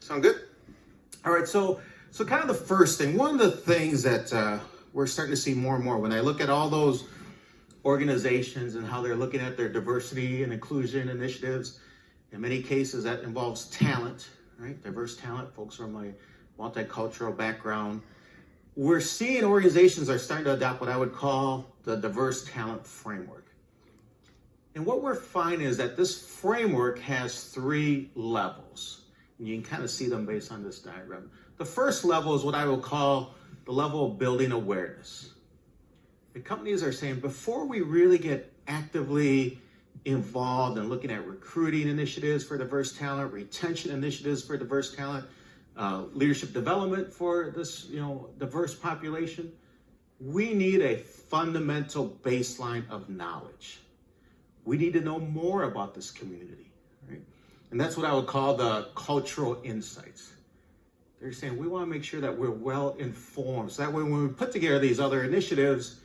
Sound good? All right, so kind of the first thing, one of the things that we're starting to see more and more when I look at all those organizations and how they're looking at their diversity and inclusion initiatives, in many cases that involves talent, right? Diverse talent, folks from a multicultural background. We're seeing organizations are starting to adopt what I would call the diverse talent framework. And what we're finding is that this framework has 3 levels. And you can kind of see them based on this diagram. The first level is what I will call the level of building awareness. The companies are saying before we really get actively involved in looking at recruiting initiatives for diverse talent, retention initiatives for diverse talent, leadership development for this diverse population, we need a fundamental baseline of knowledge. We need to know more about this community, right? And that's what I would call the cultural insights. They're saying we want to make sure that we're well informed, so that way when we put together these other initiatives,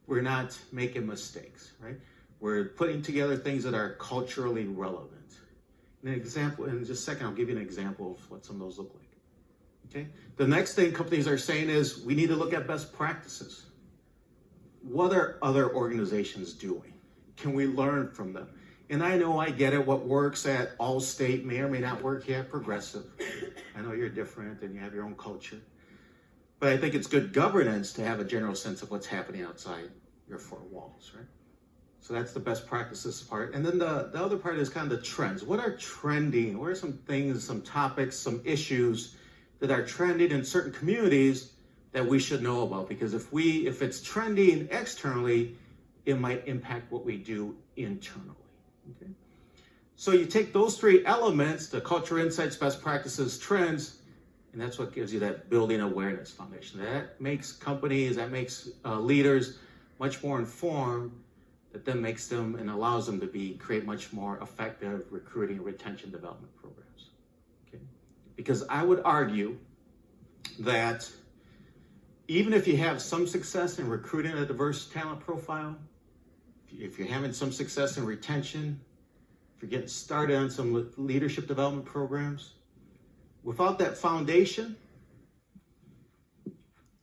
we're not making mistakes, right? We're putting together things that are culturally relevant. An example, in just a second, I'll give you an example of what some of those look like. Okay. The next thing companies are saying is we need to look at best practices. What are other organizations doing? Can we learn from them? And I know I get it. What works at Allstate may or may not work here at Progressive. I know you're different and you have your own culture. But I think it's good governance to have a general sense of what's happening outside your 4 walls, right? So that's the best practices part. And then the other part is kind of the trends. What are trending? What are some things, some topics, some issues that are trending in certain communities that we should know about? Because if it's trending externally, it might impact what we do internally. Okay? So you take those 3 elements, the cultural insights, best practices, trends, and that's what gives you that building awareness foundation. That makes companies, that makes leaders much more informed, that then makes them and allows them to create much more effective recruiting and retention development programs. Okay? Because I would argue that even if you have some success in recruiting a diverse talent profile, if you're having some success in retention, if you're getting started on some leadership development programs, without that foundation,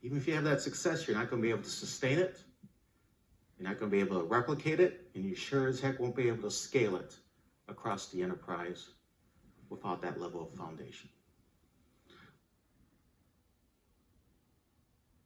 even if you have that success, you're not going to be able to sustain it. You're not going to be able to replicate it, and you sure as heck won't be able to scale it across the enterprise without that level of foundation.